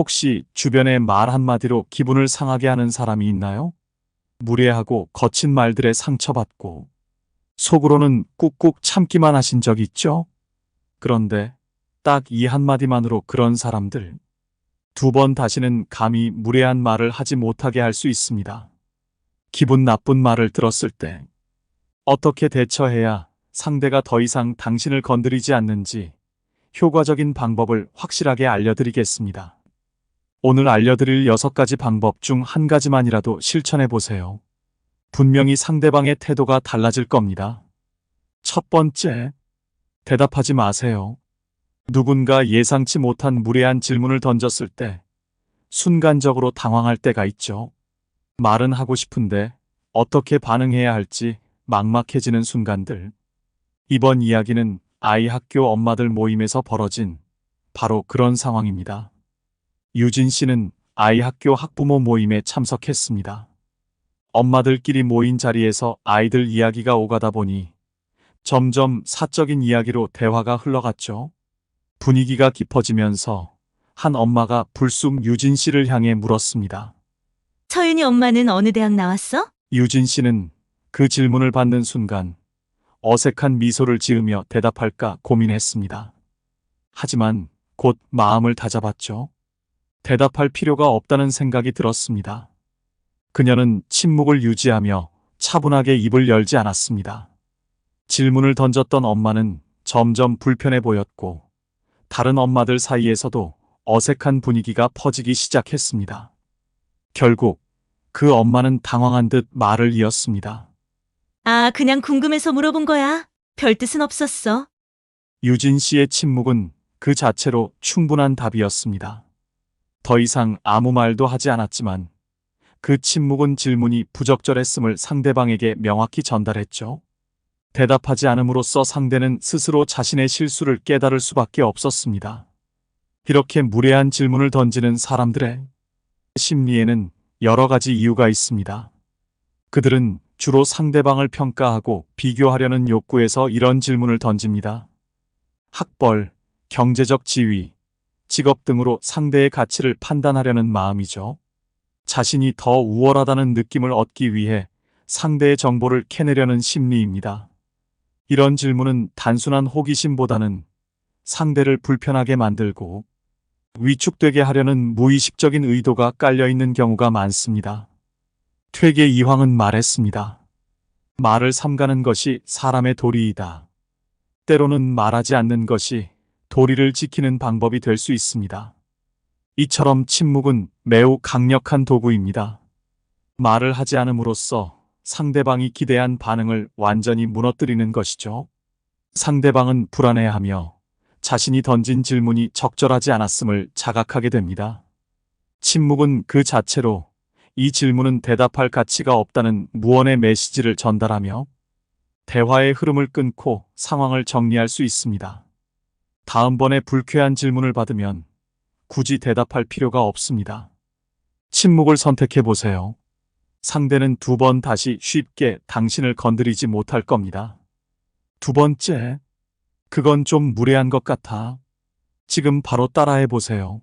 혹시 주변에 말 한마디로 기분을 상하게 하는 사람이 있나요? 무례하고 거친 말들에 상처받고 속으로는 꾹꾹 참기만 하신 적 있죠? 그런데 딱 이 한마디만으로 그런 사람들 두 번 다시는 감히 무례한 말을 하지 못하게 할 수 있습니다. 기분 나쁜 말을 들었을 때 어떻게 대처해야 상대가 더 이상 당신을 건드리지 않는지 효과적인 방법을 확실하게 알려드리겠습니다. 오늘 알려드릴 6가지 방법 중 한 가지만이라도 실천해 보세요. 분명히 상대방의 태도가 달라질 겁니다. 첫 번째, 대답하지 마세요. 누군가 예상치 못한 무례한 질문을 던졌을 때 순간적으로 당황할 때가 있죠. 말은 하고 싶은데 어떻게 반응해야 할지 막막해지는 순간들. 이번 이야기는 아이 학교 엄마들 모임에서 벌어진 바로 그런 상황입니다. 유진 씨는 아이 학교 학부모 모임에 참석했습니다. 엄마들끼리 모인 자리에서 아이들 이야기가 오가다 보니 점점 사적인 이야기로 대화가 흘러갔죠. 분위기가 깊어지면서 한 엄마가 불쑥 유진 씨를 향해 물었습니다. 서윤이 엄마는 어느 대학 나왔어? 유진 씨는 그 질문을 받는 순간 어색한 미소를 지으며 대답할까 고민했습니다. 하지만 곧 마음을 다잡았죠. 대답할 필요가 없다는 생각이 들었습니다. 그녀는 침묵을 유지하며 차분하게 입을 열지 않았습니다. 질문을 던졌던 엄마는 점점 불편해 보였고 다른 엄마들 사이에서도 어색한 분위기가 퍼지기 시작했습니다. 결국 그 엄마는 당황한 듯 말을 이었습니다. 아, 그냥 궁금해서 물어본 거야. 별 뜻은 없었어. 유진 씨의 침묵은 그 자체로 충분한 답이었습니다. 더 이상 아무 말도 하지 않았지만 그 침묵은 질문이 부적절했음을 상대방에게 명확히 전달했죠. 대답하지 않음으로써 상대는 스스로 자신의 실수를 깨달을 수밖에 없었습니다. 이렇게 무례한 질문을 던지는 사람들의 심리에는 여러 가지 이유가 있습니다. 그들은 주로 상대방을 평가하고 비교하려는 욕구에서 이런 질문을 던집니다. 학벌, 경제적 지위, 직업 등으로 상대의 가치를 판단하려는 마음이죠. 자신이 더 우월하다는 느낌을 얻기 위해 상대의 정보를 캐내려는 심리입니다. 이런 질문은 단순한 호기심보다는 상대를 불편하게 만들고 위축되게 하려는 무의식적인 의도가 깔려있는 경우가 많습니다. 퇴계 이황은 말했습니다. 말을 삼가는 것이 사람의 도리이다. 때로는 말하지 않는 것이 도리를 지키는 방법이 될 수 있습니다. 이처럼 침묵은 매우 강력한 도구입니다. 말을 하지 않음으로써 상대방이 기대한 반응을 완전히 무너뜨리는 것이죠. 상대방은 불안해하며 자신이 던진 질문이 적절하지 않았음을 자각하게 됩니다. 침묵은 그 자체로 이 질문은 대답할 가치가 없다는 무언의 메시지를 전달하며 대화의 흐름을 끊고 상황을 정리할 수 있습니다. 다음번에 불쾌한 질문을 받으면 굳이 대답할 필요가 없습니다. 침묵을 선택해 보세요. 상대는 2번 다시 쉽게 당신을 건드리지 못할 겁니다. 두 번째, 그건 좀 무례한 것 같아. 지금 바로 따라해 보세요.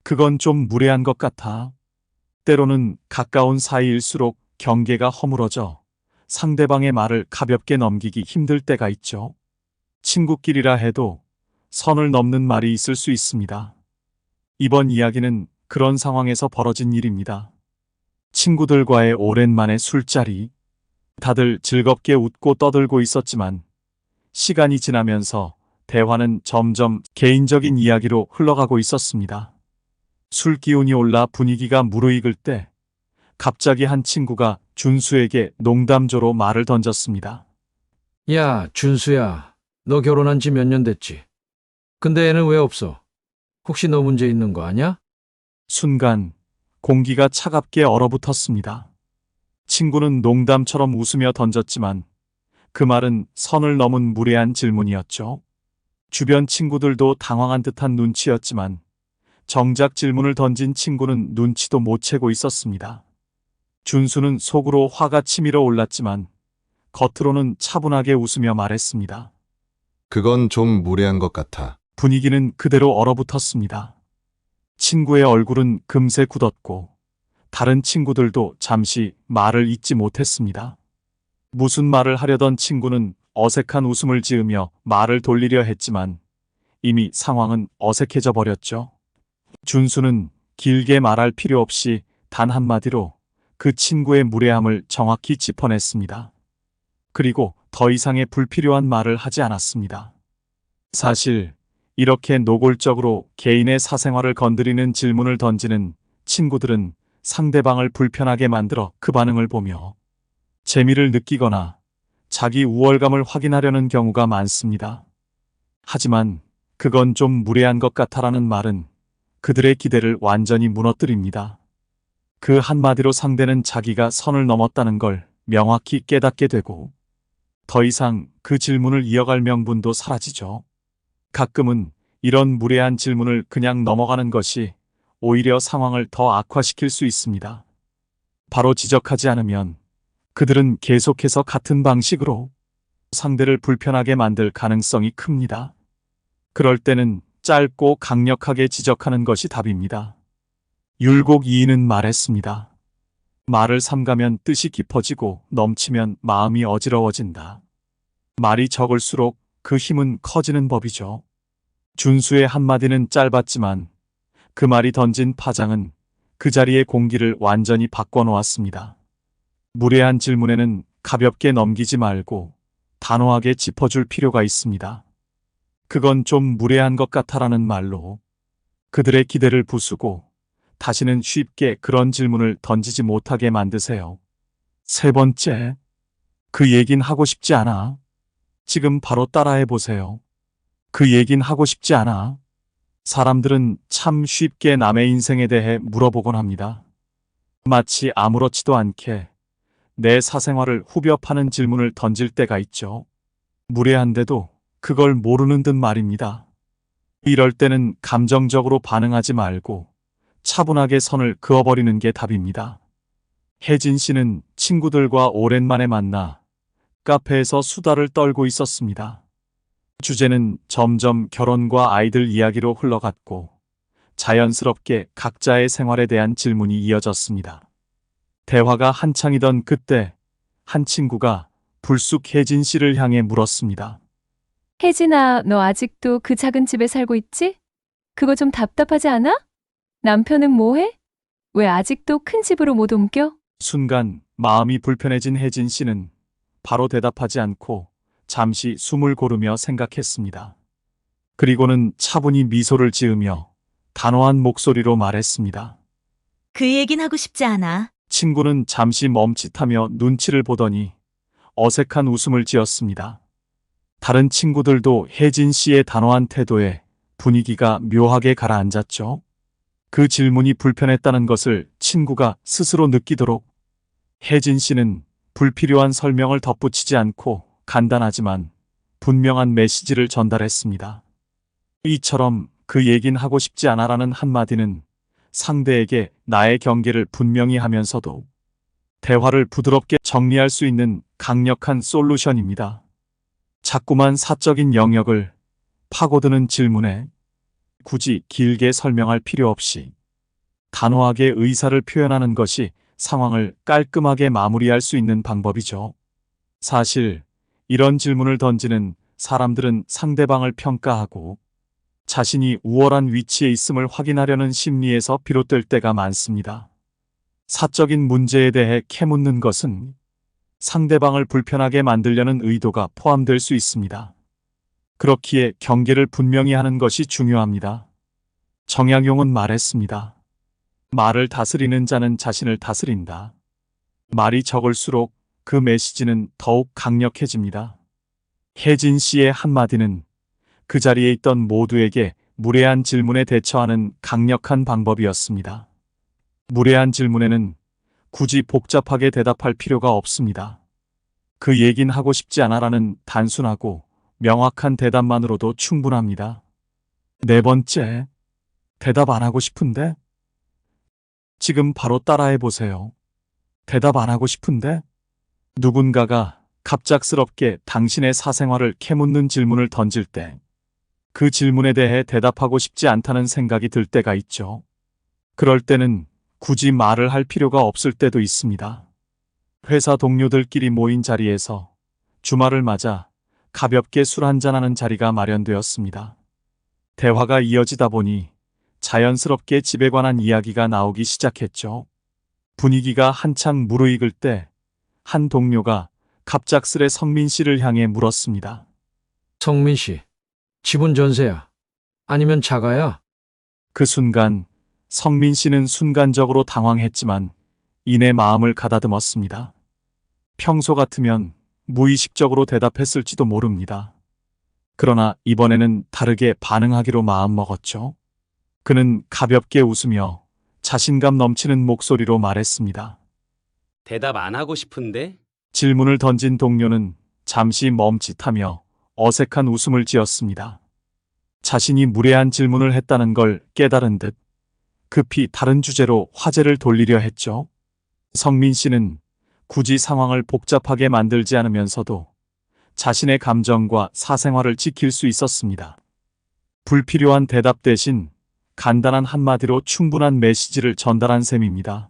그건 좀 무례한 것 같아. 때로는 가까운 사이일수록 경계가 허물어져 상대방의 말을 가볍게 넘기기 힘들 때가 있죠. 친구끼리라 해도 선을 넘는 말이 있을 수 있습니다. 이번 이야기는 그런 상황에서 벌어진 일입니다. 친구들과의 오랜만에 술자리. 다들 즐겁게 웃고 떠들고 있었지만 시간이 지나면서 대화는 점점 개인적인 이야기로 흘러가고 있었습니다. 술 기운이 올라 분위기가 무르익을 때 갑자기 한 친구가 준수에게 농담조로 말을 던졌습니다. 야, 준수야. 너 결혼한 지 몇 년 됐지? 근데 애는 왜 없어? 혹시 너 문제 있는 거 아냐? 순간 공기가 차갑게 얼어붙었습니다. 친구는 농담처럼 웃으며 던졌지만 그 말은 선을 넘은 무례한 질문이었죠. 주변 친구들도 당황한 듯한 눈치였지만 정작 질문을 던진 친구는 눈치도 못 채고 있었습니다. 준수는 속으로 화가 치밀어 올랐지만 겉으로는 차분하게 웃으며 말했습니다. 그건 좀 무례한 것 같아. 분위기는 그대로 얼어붙었습니다. 친구의 얼굴은 금세 굳었고 다른 친구들도 잠시 말을 잇지 못했습니다. 무슨 말을 하려던 친구는 어색한 웃음을 지으며 말을 돌리려 했지만 이미 상황은 어색해져 버렸죠. 준수는 길게 말할 필요 없이 단 한마디로 그 친구의 무례함을 정확히 짚어냈습니다. 그리고 더 이상의 불필요한 말을 하지 않았습니다. 사실 이렇게 노골적으로 개인의 사생활을 건드리는 질문을 던지는 친구들은 상대방을 불편하게 만들어 그 반응을 보며 재미를 느끼거나 자기 우월감을 확인하려는 경우가 많습니다. 하지만 그건 좀 무례한 것 같아라는 말은 그들의 기대를 완전히 무너뜨립니다. 그 한마디로 상대는 자기가 선을 넘었다는 걸 명확히 깨닫게 되고 더 이상 그 질문을 이어갈 명분도 사라지죠. 가끔은 이런 무례한 질문을 그냥 넘어가는 것이 오히려 상황을 더 악화시킬 수 있습니다. 바로 지적하지 않으면 그들은 계속해서 같은 방식으로 상대를 불편하게 만들 가능성이 큽니다. 그럴 때는 짧고 강력하게 지적하는 것이 답입니다. 율곡 이인은 말했습니다. 말을 삼가면 뜻이 깊어지고 넘치면 마음이 어지러워진다. 말이 적을수록 그 힘은 커지는 법이죠. 준수의 한마디는 짧았지만 그 말이 던진 파장은 그 자리의 공기를 완전히 바꿔놓았습니다. 무례한 질문에는 가볍게 넘기지 말고 단호하게 짚어줄 필요가 있습니다. 그건 좀 무례한 것 같아라는 말로 그들의 기대를 부수고 다시는 쉽게 그런 질문을 던지지 못하게 만드세요. 세 번째, 그 얘긴 하고 싶지 않아. 지금 바로 따라해 보세요. 그 얘긴 하고 싶지 않아. 사람들은 참 쉽게 남의 인생에 대해 물어보곤 합니다. 마치 아무렇지도 않게 내 사생활을 후벼 파는 질문을 던질 때가 있죠. 무례한데도 그걸 모르는 듯 말입니다. 이럴 때는 감정적으로 반응하지 말고 차분하게 선을 그어버리는 게 답입니다. 혜진 씨는 친구들과 오랜만에 만나 카페에서 수다를 떨고 있었습니다. 주제는 점점 결혼과 아이들 이야기로 흘러갔고 자연스럽게 각자의 생활에 대한 질문이 이어졌습니다. 대화가 한창이던 그때 한 친구가 불쑥 혜진 씨를 향해 물었습니다. 혜진아, 너 아직도 그 작은 집에 살고 있지? 그거 좀 답답하지 않아? 남편은 뭐해? 왜 아직도 큰 집으로 못 옮겨? 순간 마음이 불편해진 혜진 씨는 바로 대답하지 않고 잠시 숨을 고르며 생각했습니다. 그리고는 차분히 미소를 지으며 단호한 목소리로 말했습니다. 그 얘긴 하고 싶지 않아. 친구는 잠시 멈칫하며 눈치를 보더니 어색한 웃음을 지었습니다. 다른 친구들도 혜진 씨의 단호한 태도에 분위기가 묘하게 가라앉았죠. 그 질문이 불편했다는 것을 친구가 스스로 느끼도록 혜진 씨는 불필요한 설명을 덧붙이지 않고 간단하지만 분명한 메시지를 전달했습니다. 이처럼 그 얘긴 하고 싶지 않아라는 한마디는 상대에게 나의 경계를 분명히 하면서도 대화를 부드럽게 정리할 수 있는 강력한 솔루션입니다. 자꾸만 사적인 영역을 파고드는 질문에 굳이 길게 설명할 필요 없이 단호하게 의사를 표현하는 것이 상황을 깔끔하게 마무리할 수 있는 방법이죠. 사실 이런 질문을 던지는 사람들은 상대방을 평가하고 자신이 우월한 위치에 있음을 확인하려는 심리에서 비롯될 때가 많습니다. 사적인 문제에 대해 캐묻는 것은 상대방을 불편하게 만들려는 의도가 포함될 수 있습니다. 그렇기에 경계를 분명히 하는 것이 중요합니다. 정약용은 말했습니다. 말을 다스리는 자는 자신을 다스린다. 말이 적을수록 그 메시지는 더욱 강력해집니다. 혜진 씨의 한마디는 그 자리에 있던 모두에게 무례한 질문에 대처하는 강력한 방법이었습니다. 무례한 질문에는 굳이 복잡하게 대답할 필요가 없습니다. 그 얘긴 하고 싶지 않아라는 단순하고 명확한 대답만으로도 충분합니다. 네 번째, 대답 안 하고 싶은데? 지금 바로 따라해 보세요. 대답 안 하고 싶은데? 누군가가 갑작스럽게 당신의 사생활을 캐묻는 질문을 던질 때 그 질문에 대해 대답하고 싶지 않다는 생각이 들 때가 있죠. 그럴 때는 굳이 말을 할 필요가 없을 때도 있습니다. 회사 동료들끼리 모인 자리에서 주말을 맞아 가볍게 술 한잔하는 자리가 마련되었습니다. 대화가 이어지다 보니 자연스럽게 집에 관한 이야기가 나오기 시작했죠. 분위기가 한창 무르익을 때 한 동료가 갑작스레 성민 씨를 향해 물었습니다. 성민 씨, 집은 전세야? 아니면 자가야? 그 순간 성민 씨는 순간적으로 당황했지만 이내 마음을 가다듬었습니다. 평소 같으면 무의식적으로 대답했을지도 모릅니다. 그러나 이번에는 다르게 반응하기로 마음먹었죠. 그는 가볍게 웃으며 자신감 넘치는 목소리로 말했습니다. 대답 안 하고 싶은데? 질문을 던진 동료는 잠시 멈칫하며 어색한 웃음을 지었습니다. 자신이 무례한 질문을 했다는 걸 깨달은 듯 급히 다른 주제로 화제를 돌리려 했죠. 성민 씨는 굳이 상황을 복잡하게 만들지 않으면서도 자신의 감정과 사생활을 지킬 수 있었습니다. 불필요한 대답 대신 간단한 한마디로 충분한 메시지를 전달한 셈입니다.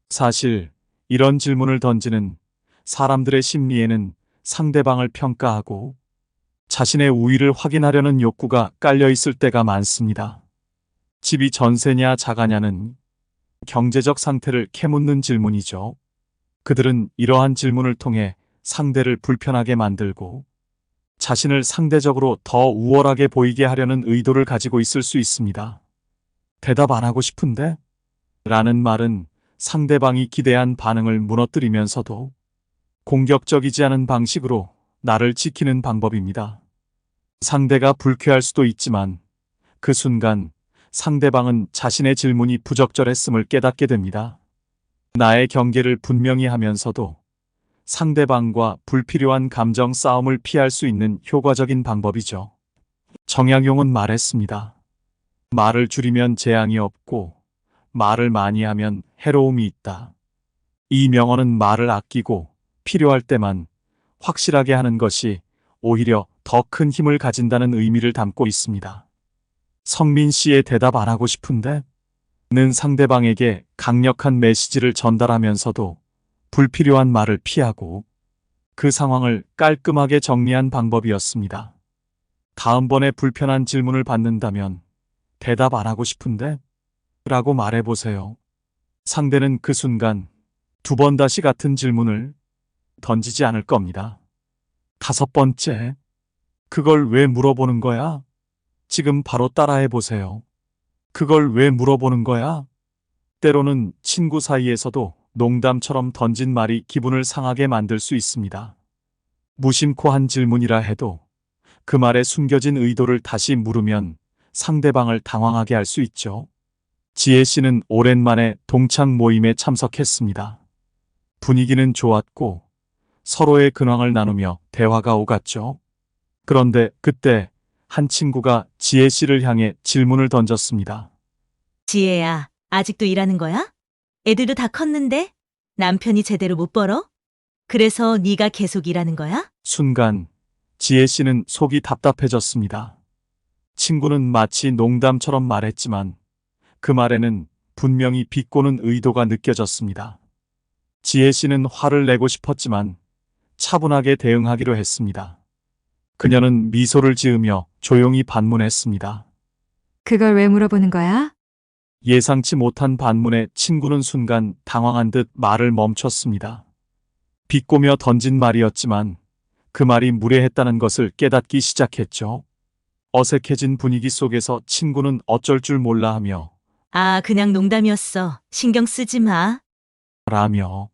사실 이런 질문을 던지는 사람들의 심리에는 상대방을 평가하고 자신의 우위를 확인하려는 욕구가 깔려 있을 때가 많습니다. 집이 전세냐 자가냐는 경제적 상태를 캐묻는 질문이죠. 그들은 이러한 질문을 통해 상대를 불편하게 만들고 자신을 상대적으로 더 우월하게 보이게 하려는 의도를 가지고 있을 수 있습니다. 대답 안 하고 싶은데? 라는 말은 상대방이 기대한 반응을 무너뜨리면서도 공격적이지 않은 방식으로 나를 지키는 방법입니다. 상대가 불쾌할 수도 있지만 그 순간 상대방은 자신의 질문이 부적절했음을 깨닫게 됩니다. 나의 경계를 분명히 하면서도 상대방과 불필요한 감정 싸움을 피할 수 있는 효과적인 방법이죠. 정약용은 말했습니다. 말을 줄이면 재앙이 없고 말을 많이 하면 해로움이 있다. 이 명언은 말을 아끼고 필요할 때만 확실하게 하는 것이 오히려 더 큰 힘을 가진다는 의미를 담고 있습니다. 성민 씨의 대답 안 하고 싶은데? 는 상대방에게 강력한 메시지를 전달하면서도 불필요한 말을 피하고 그 상황을 깔끔하게 정리한 방법이었습니다. 다음번에 불편한 질문을 받는다면 대답 안 하고 싶은데? 라고 말해보세요. 상대는 그 순간 2번 다시 같은 질문을 던지지 않을 겁니다. 5번째, 그걸 왜 물어보는 거야? 지금 바로 따라해보세요. 그걸 왜 물어보는 거야? 때로는 친구 사이에서도 농담처럼 던진 말이 기분을 상하게 만들 수 있습니다. 무심코 한 질문이라 해도 그 말에 숨겨진 의도를 다시 물으면 상대방을 당황하게 할 수 있죠. 지혜 씨는 오랜만에 동창 모임에 참석했습니다. 분위기는 좋았고 서로의 근황을 나누며 대화가 오갔죠. 그런데 그때 한 친구가 지혜 씨를 향해 질문을 던졌습니다. 지혜야, 아직도 일하는 거야? 애들도 다 컸는데 남편이 제대로 못 벌어? 그래서 네가 계속 일하는 거야? 순간 지혜 씨는 속이 답답해졌습니다. 친구는 마치 농담처럼 말했지만 그 말에는 분명히 비꼬는 의도가 느껴졌습니다. 지혜 씨는 화를 내고 싶었지만 차분하게 대응하기로 했습니다. 그녀는 미소를 지으며 조용히 반문했습니다. 그걸 왜 물어보는 거야? 예상치 못한 반문에 친구는 순간 당황한 듯 말을 멈췄습니다. 비꼬며 던진 말이었지만 그 말이 무례했다는 것을 깨닫기 시작했죠. 어색해진 분위기 속에서 친구는 어쩔 줄 몰라 하며 아, 그냥 농담이었어. 신경 쓰지 마. 라며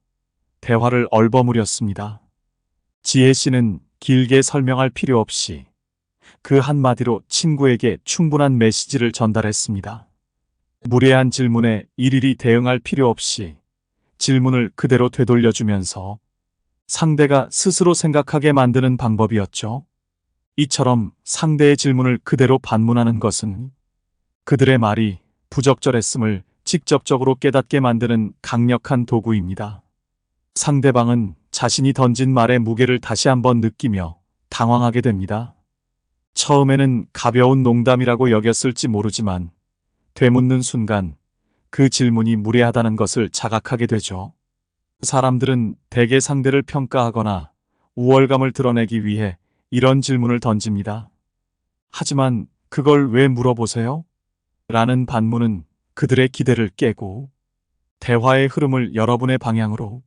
대화를 얼버무렸습니다. 지혜 씨는 길게 설명할 필요 없이 그 한마디로 친구에게 충분한 메시지를 전달했습니다. 무례한 질문에 일일이 대응할 필요 없이 질문을 그대로 되돌려주면서 상대가 스스로 생각하게 만드는 방법이었죠. 이처럼 상대의 질문을 그대로 반문하는 것은 그들의 말이 부적절했음을 직접적으로 깨닫게 만드는 강력한 도구입니다. 상대방은 자신이 던진 말의 무게를 다시 한번 느끼며 당황하게 됩니다. 처음에는 가벼운 농담이라고 여겼을지 모르지만 되묻는 순간 그 질문이 무례하다는 것을 자각하게 되죠. 사람들은 대개 상대를 평가하거나 우월감을 드러내기 위해 이런 질문을 던집니다. 하지만 그걸 왜 물어보세요? 라는 반문은 그들의 기대를 깨고 대화의 흐름을 여러분의 방향으로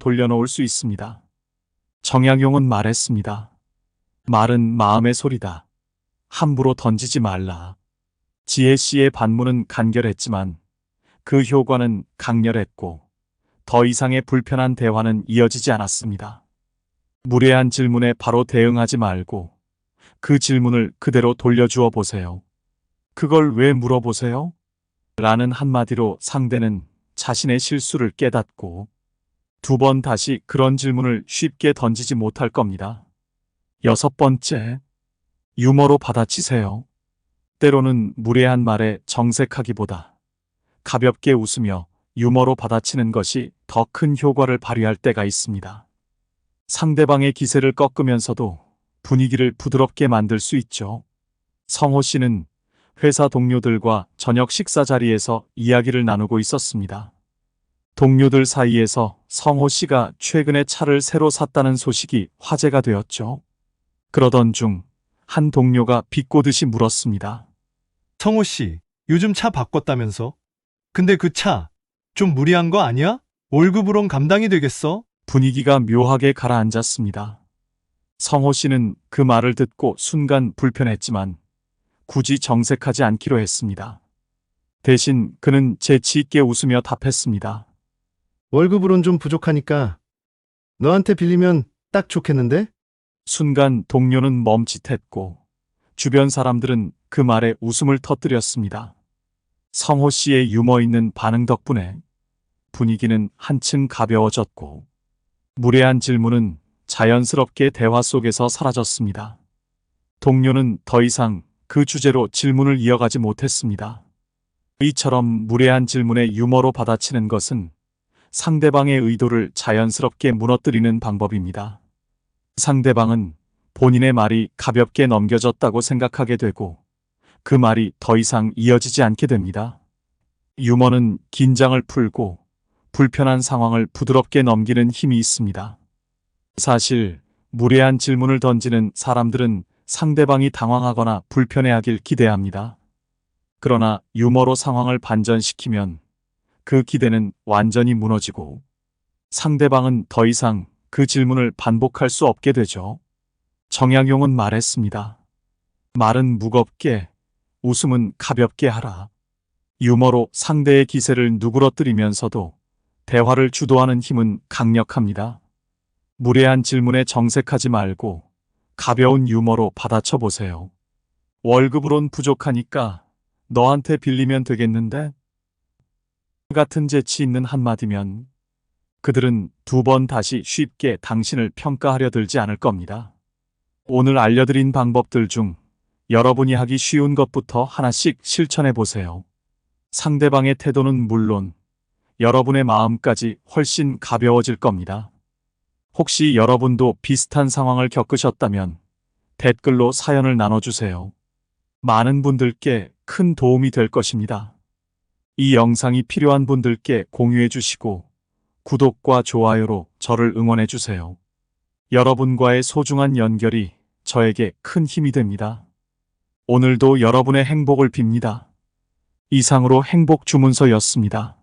돌려놓을 수 있습니다. 정약용은 말했습니다. 말은 마음의 소리다. 함부로 던지지 말라. 지혜 씨의 반문은 간결했지만 그 효과는 강렬했고 더 이상의 불편한 대화는 이어지지 않았습니다. 무례한 질문에 바로 대응하지 말고 그 질문을 그대로 돌려주어 보세요. 그걸 왜 물어보세요? 라는 한마디로 상대는 자신의 실수를 깨닫고 두 번 다시 그런 질문을 쉽게 던지지 못할 겁니다. 6번째, 유머로 받아치세요. 때로는 무례한 말에 정색하기보다 가볍게 웃으며 유머로 받아치는 것이 더 큰 효과를 발휘할 때가 있습니다. 상대방의 기세를 꺾으면서도 분위기를 부드럽게 만들 수 있죠. 성호 씨는 회사 동료들과 저녁 식사 자리에서 이야기를 나누고 있었습니다. 동료들 사이에서 성호 씨가 최근에 차를 새로 샀다는 소식이 화제가 되었죠. 그러던 중 한 동료가 비꼬듯이 물었습니다. 성호 씨, 요즘 차 바꿨다면서? 근데 그 차 좀 무리한 거 아니야? 월급으론 감당이 되겠어? 분위기가 묘하게 가라앉았습니다. 성호 씨는 그 말을 듣고 순간 불편했지만 굳이 정색하지 않기로 했습니다. 대신 그는 재치 있게 웃으며 답했습니다. 월급으론 좀 부족하니까 너한테 빌리면 딱 좋겠는데? 순간 동료는 멈칫했고 주변 사람들은 그 말에 웃음을 터뜨렸습니다. 성호 씨의 유머 있는 반응 덕분에 분위기는 한층 가벼워졌고 무례한 질문은 자연스럽게 대화 속에서 사라졌습니다. 동료는 더 이상 그 주제로 질문을 이어가지 못했습니다. 이처럼 무례한 질문에 유머로 받아치는 것은 상대방의 의도를 자연스럽게 무너뜨리는 방법입니다. 상대방은 본인의 말이 가볍게 넘겨졌다고 생각하게 되고 그 말이 더 이상 이어지지 않게 됩니다. 유머는 긴장을 풀고 불편한 상황을 부드럽게 넘기는 힘이 있습니다. 사실 무례한 질문을 던지는 사람들은 상대방이 당황하거나 불편해하길 기대합니다. 그러나 유머로 상황을 반전시키면 그 기대는 완전히 무너지고 상대방은 더 이상 그 질문을 반복할 수 없게 되죠. 정약용은 말했습니다. 말은 무겁게, 웃음은 가볍게 하라. 유머로 상대의 기세를 누그러뜨리면서도 대화를 주도하는 힘은 강력합니다. 무례한 질문에 정색하지 말고 가벼운 유머로 받아쳐 보세요. 월급으론 부족하니까 너한테 빌리면 되겠는데? 같은 재치 있는 한마디면 그들은 두 번 다시 쉽게 당신을 평가하려 들지 않을 겁니다. 오늘 알려드린 방법들 중 여러분이 하기 쉬운 것부터 하나씩 실천해 보세요. 상대방의 태도는 물론 여러분의 마음까지 훨씬 가벼워질 겁니다. 혹시 여러분도 비슷한 상황을 겪으셨다면 댓글로 사연을 나눠주세요. 많은 분들께 큰 도움이 될 것입니다. 이 영상이 필요한 분들께 공유해 주시고 구독과 좋아요로 저를 응원해 주세요. 여러분과의 소중한 연결이 저에게 큰 힘이 됩니다. 오늘도 여러분의 행복을 빕니다. 이상으로 행복 주문서였습니다.